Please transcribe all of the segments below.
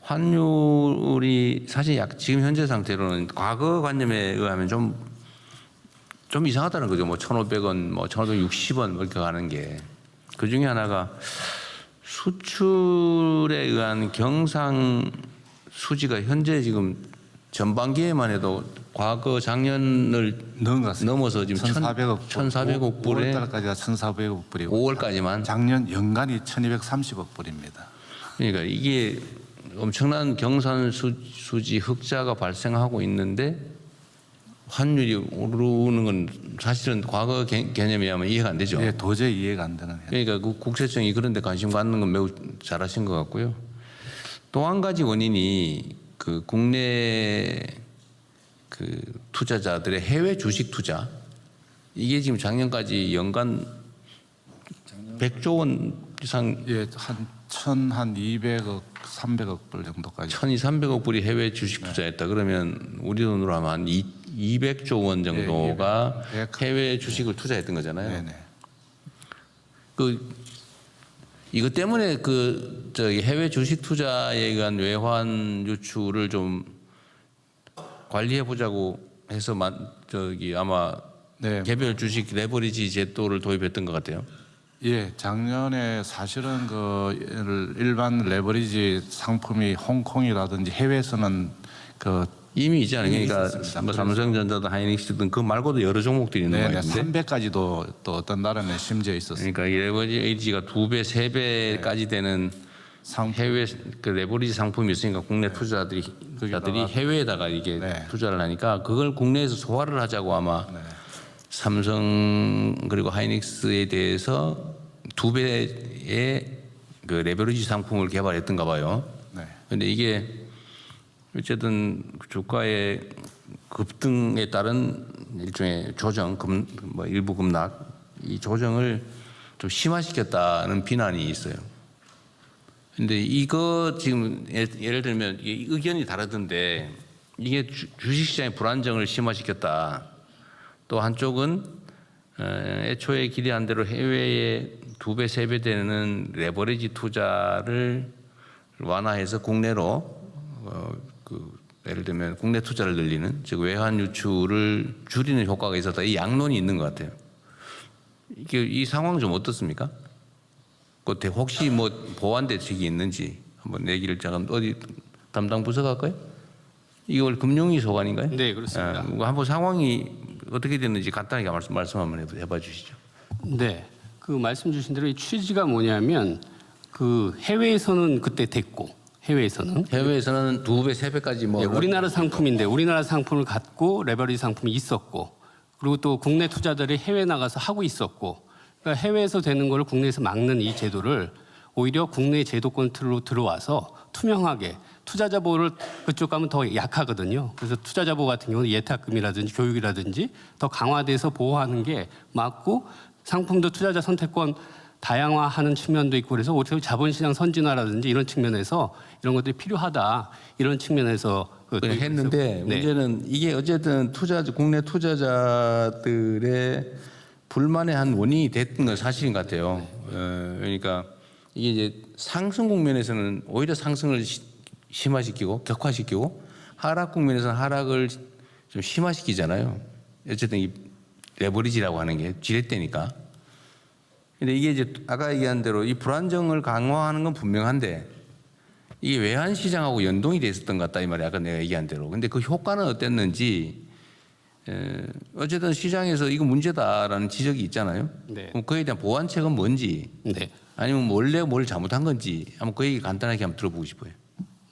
환율이 사실 지금 현재 상태로는 과거 관념에 의하면 좀 이상하다는 거죠. 뭐 1,500원, 뭐 1,560원 이렇게 가는 게. 그 중에 하나가 수출에 의한 경상 수지가 현재 지금 전반기에만 해도 과거 작년을 넘어서 지금 1,400억 불에 5월달까지가 1,400억 불이고 5월까지만 작년 연간이 1,230억 불입니다. 그러니까 이게 엄청난 경산 수지 흑자가 발생하고 있는데 환율이 오르는 건 사실은 과거 개념에 의하면 이해가 안 되죠. 예, 도저히 이해가 안 되는. 그러니까 그 국세청이 그런 데 관심 갖는 건 매우 잘하신 것 같고요. 또 한 가지 원인이 그 국내 그 투자자들의 해외 주식 투자, 이게 지금 작년까지 연간 100조 원 이상, 예, 한 1,200억, 300억 불 정도까지. 1,200~300억 불이 해외 주식 투자했다. 그러면 우리 돈으로 하면 한 200조 원 정도가 해외 주식을 투자했던 거잖아요. 네네. 이것 때문에 저기 해외 주식 투자에 의한 외환 유출을 좀 관리해 보자고 해서 아마 네. 개별 주식 레버리지 제도를 도입했던 것 같아요. 예, 작년에 사실은 일반 레버리지 상품이 홍콩이라든지 해외에서는 이미 있잖아요. 그러니까 있었습니다. 뭐 삼성전자든 하이닉스든 그 말고도 여러 종목들이 있는 거 같은데. 300까지도 또 어떤 나라는 심지어 있었습니다. 그러니까 이 레버리지가 2배, 3배까지 되는 해외 레버리지 상품이 있으니까 국내 투자자들이 해외에다가 이게 투자를 하니까 그걸 국내에서 소화를 하자고 아마 삼성 그리고 하이닉스에 대해서 2배의 그 레버리지 상품을 개발했던가 봐요. 그런데 이게 어쨌든 주가의 급등에 따른 일종의 조정, 뭐 일부 급락, 이 조정을 좀 심화시켰다는 비난이 있어요. 근데 이거 지금 예를 들면 의견이 다르던데 이게 주식시장의 불안정을 심화시켰다. 또 한쪽은 애초에 기대한 대로 해외에 2배, 3배 되는 레버리지 투자를 완화해서 국내로 예를 들면 국내 투자를 늘리는, 즉 외환 유출을 줄이는 효과가 있었다. 이 양론이 있는 것 같아요. 이 상황 좀 어떻습니까? 혹시 뭐 보완 대책이 있는지 한번 얘기를 잠깐 어디 담당 부서 갈까요? 이걸 금융위 소관인가요? 네, 그렇습니다. 한번 상황이 어떻게 됐는지 간단하게 말씀 한번 해봐 주시죠. 네, 그 말씀 주신 대로 이 취지가 뭐냐면 그 해외에서는 그때 됐고 해외에서는 2배, 3배까지 뭐 네, 우리나라 상품인데 우리나라 상품을 갖고 레버리지 상품이 있었고 그리고 또 국내 투자들이 해외 나가서 하고 있었고 그러니까 해외에서 되는 걸 국내에서 막는 이 제도를 오히려 국내 제도권 틀로 들어와서 투명하게 투자자 보호를 그쪽 가면 더 약하거든요. 그래서 투자자 보호 같은 경우는 예탁금이라든지 교육이라든지 더 강화돼서 보호하는 게 맞고 상품도 투자자 선택권 다양화하는 측면도 있고 그래서 오히려 자본시장 선진화라든지 이런 측면에서 이런 것들이 필요하다 이런 측면에서 했는데 문제는 이게 어쨌든 국내 투자자들의 불만의 한 원인이 됐던 건 사실인 것 같아요. 그러니까 이게 이제 상승 국면에서는 오히려 상승을 심화시키고 격화시키고 하락 국면에서는 하락을 좀 심화시키잖아요. 어쨌든 이 레버리지라고 하는 게 지렛대니까. 근데 이게 이제 아까 얘기한 대로 이 불안정을 강화하는 건 분명한데 이게 외환 시장하고 연동이 돼 있었던 것 같다 이 말이야. 아까 내가 얘기한 대로. 근데 그 효과는 어땠는지 어쨌든 시장에서 이거 문제다라는 지적이 있잖아요. 네. 그럼 그에 대한 보완책은 뭔지 아니면 원래 뭘 잘못한 건지 한번 그 얘기 간단하게 한번 들어보고 싶어요.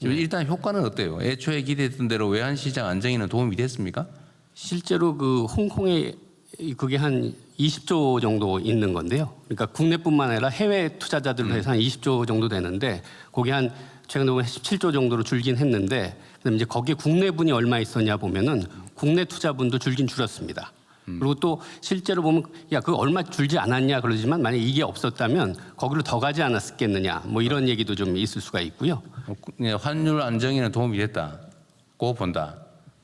일단 효과는 어때요? 애초에 기대했던 대로 외환 시장 안정에는 도움이 됐습니까? 실제로 그 홍콩에 그게 한 20조 정도 있는 건데요. 그러니까 국내뿐만 아니라 해외 투자자들로 해서 한 20조 정도 되는데 거기 한 최근에 보면 17조 정도로 줄긴 했는데 그다음에 이제 거기에 국내분이 얼마 있었냐 보면은 국내 투자분도 줄긴 줄었습니다. 그리고 또 실제로 보면 야 그거 얼마 줄지 않았냐 그러지만 만약 이게 없었다면 거기로 더 가지 않았겠느냐 뭐 이런 얘기도 좀 있을 수가 있고요. 환율 안정에는 도움이 됐다고 본다.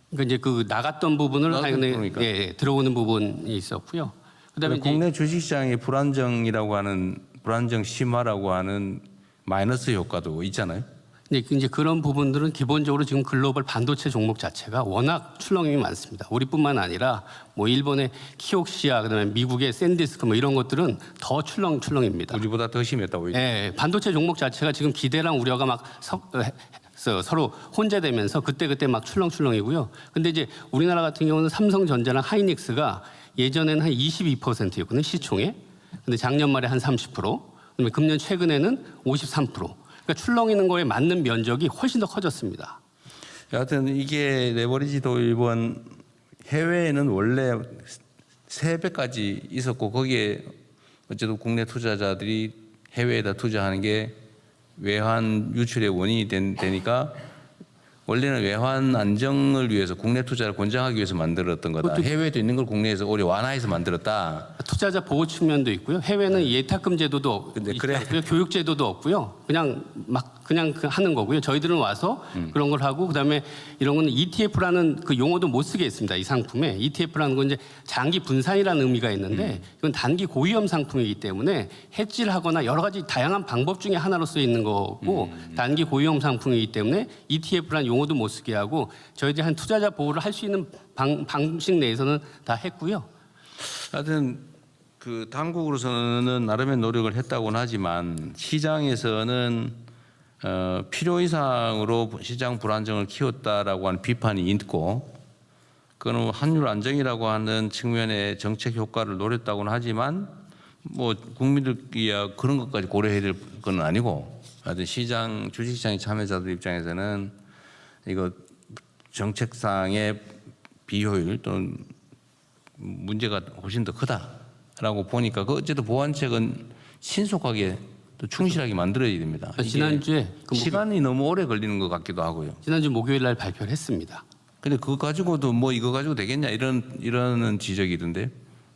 그러니까 이제 그 나갔던 부분을 그러니까. 들어오는 부분이 있었고요. 그다음에 국내 주식시장의 불안정이라고 하는 불안정 심화라고 하는 마이너스 효과도 있잖아요. 근데 이제 그런 부분들은 기본적으로 지금 글로벌 반도체 종목 자체가 워낙 출렁임이 많습니다. 우리뿐만 아니라 뭐 일본의 키옥시아, 그다음에 미국의 샌디스크 뭐 이런 것들은 더 출렁입니다. 우리보다 더 심했다고. 예, 반도체 종목 자체가 지금 기대랑 우려가 막 서로 혼재되면서 그때 막 출렁이고요. 근데 이제 우리나라 같은 경우는 삼성전자랑 하이닉스가 예전에는 한 22%였거든요, 시총에. 근데 작년 말에 한 30%, 그다음에 금년 최근에는 53%. 그러니까 출렁이는 거에 맞는 면적이 훨씬 더 커졌습니다. 여하튼 이게 레버리지 도입은 해외에는 원래 3배까지 있었고 거기에 어쨌든 국내 투자자들이 해외에다 투자하는 게 외환 유출의 원인이 되니까 원래는 외환 안정을 위해서 국내 투자를 권장하기 위해서 만들었던 거다. 해외에도 있는 걸 국내에서 오히려 완화해서 만들었다. 투자자 보호 측면도 있고요. 해외는 예탁금 제도도 근데 있지 그래. 않고요. 교육 제도도 없고요. 그냥 하는 거고요. 저희들은 와서 그런 걸 하고 그다음에 이런 거는 ETF라는 그 용어도 못 쓰게 했습니다. 이 상품에 ETF라는 건 이제 장기 분산이라는 의미가 있는데 이건 단기 고위험 상품이기 때문에 해지를 하거나 여러 가지 다양한 방법 중에 하나로 쓰여 있는 거고 단기 고위험 상품이기 때문에 ETF라는 용어도 못 쓰게 하고 저희들이 한 투자자 보호를 할 수 있는 방식 내에서는 다 했고요. 하여튼 그 당국으로서는 나름의 노력을 했다고는 하지만 시장에서는 필요 이상으로 시장 불안정을 키웠다라고 하는 비판이 있고 그는 환율 안정이라고 하는 측면의 정책 효과를 노렸다고는 하지만 뭐 국민들이야 그런 것까지 고려해야 될 건 아니고 하여튼 시장 주식시장의 참여자들 입장에서는 이거 정책상의 비효율 또는 문제가 훨씬 더 크다라고 보니까 그 어쨌든 보완책은 신속하게 또 충실하게 만들어야 됩니다. 지난주에 시간이 너무 오래 걸리는 것 같기도 하고요. 지난주 목요일 날 발표를 했습니다. 근데 그거 가지고도 뭐 이거 가지고 되겠냐 이런 지적이던데.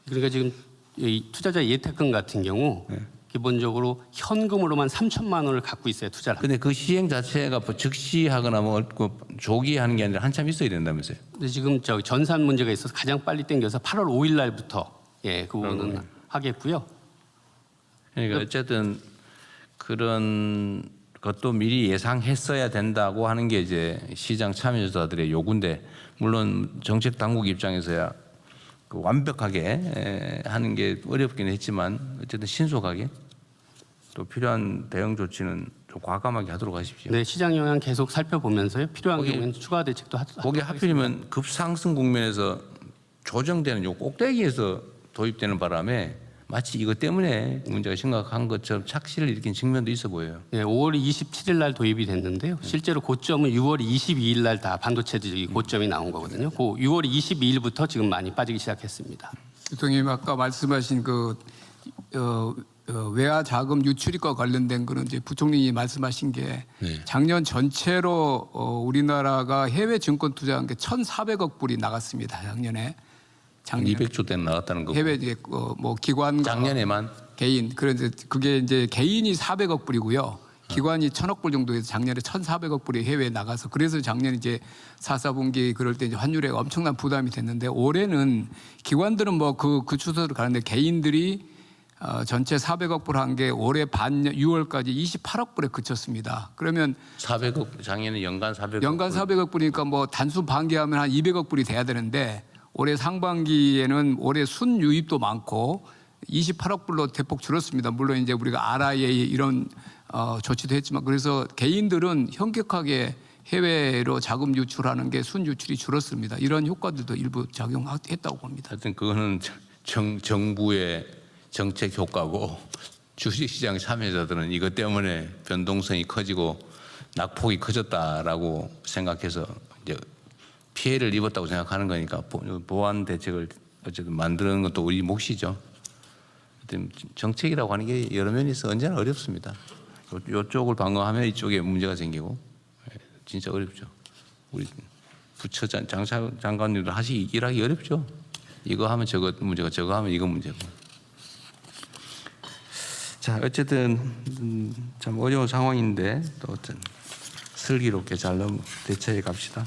그러니까 지금 이 투자자 예탁금 같은 경우 기본적으로 현금으로만 3천만 원을 갖고 있어야 투자를 합니다. 근데 그 시행 자체가 뭐 즉시 하거나 뭐 조기에 하는 게 아니라 한참 있어야 된다면서요. 근데 지금 저 전산 문제가 있어서 가장 빨리 땡겨서 8월 5일 날부터 그 부분은 하겠고요. 그러니까 어쨌든 그런 것도 미리 예상했어야 된다고 하는 게 이제 시장 참여자들의 요구인데 물론 정책 당국 입장에서야 그 완벽하게 하는 게 어렵긴 했지만 어쨌든 신속하게 또 필요한 대응 조치는 좀 과감하게 하도록 하십시오. 네, 시장 영향 계속 살펴보면서요. 필요한 경우에는 추가 대책도 거기 하필이면 급상승 국면에서 조정되는 요 꼭대기에서 도입되는 바람에 마치 이것 때문에 문제가 심각한 것처럼 착시를 일으킨 측면도 있어 보여요. 네, 5월 27일 날 도입이 됐는데요. 실제로 고점은 6월 22일 날 다 반도체들이 고점이 나온 거거든요. 그 6월 22일부터 지금 많이 빠지기 시작했습니다. 대통령님 아까 말씀하신 그 외화 자금 유출입과 관련된 거는 이제 부총리님이 말씀하신 게 작년 전체로 우리나라가 해외 증권 투자한 게 1,400억 불이 나갔습니다. 작년에. 200조 대 나갔다는 거고. 해외 뭐 기관과 작년에만 개인 그런데 그게 이제 개인이 400억 불이고요. 기관이 1,000억 불 정도에서 작년에 1,400억 불이 해외에 나가서 그래서 작년 이제 4, 4분기 그럴 때 이제 환율에 엄청난 부담이 됐는데 올해는 기관들은 뭐 그 추세로 가는데 개인들이 전체 400억 불 한 게 올해 반년 6월까지 28억 불에 그쳤습니다. 그러면 400억 작년에 연간 400억. 연간 400억 불이니까 뭐 단순 반기하면 한 200억 불이 돼야 되는데 올해 상반기에는 올해 순유입도 많고 28억 불로 대폭 줄었습니다. 물론 이제 우리가 RIA 이런 조치도 했지만 그래서 개인들은 현격하게 해외로 자금 유출하는 게 순유출이 줄었습니다. 이런 효과들도 일부 작용했다고 봅니다. 하여튼 그거는 정부의 정책 효과고 주식시장 참여자들은 이것 때문에 변동성이 커지고 낙폭이 커졌다라고 생각해서 이제 피해를 입었다고 생각하는 거니까 보완 대책을 어쨌든 만드는 것도 우리 몫이죠. 정책이라고 하는 게 여러 면이 있어 언제나 어렵습니다. 이쪽을 방어하면 이쪽에 문제가 생기고 진짜 어렵죠. 우리 부처 장관님들 일하기 어렵죠. 이거 하면 저거 문제고 저거 하면 이거 문제고. 자 어쨌든 참 어려운 상황인데 또 어떤 슬기롭게 잘 대처해 갑시다.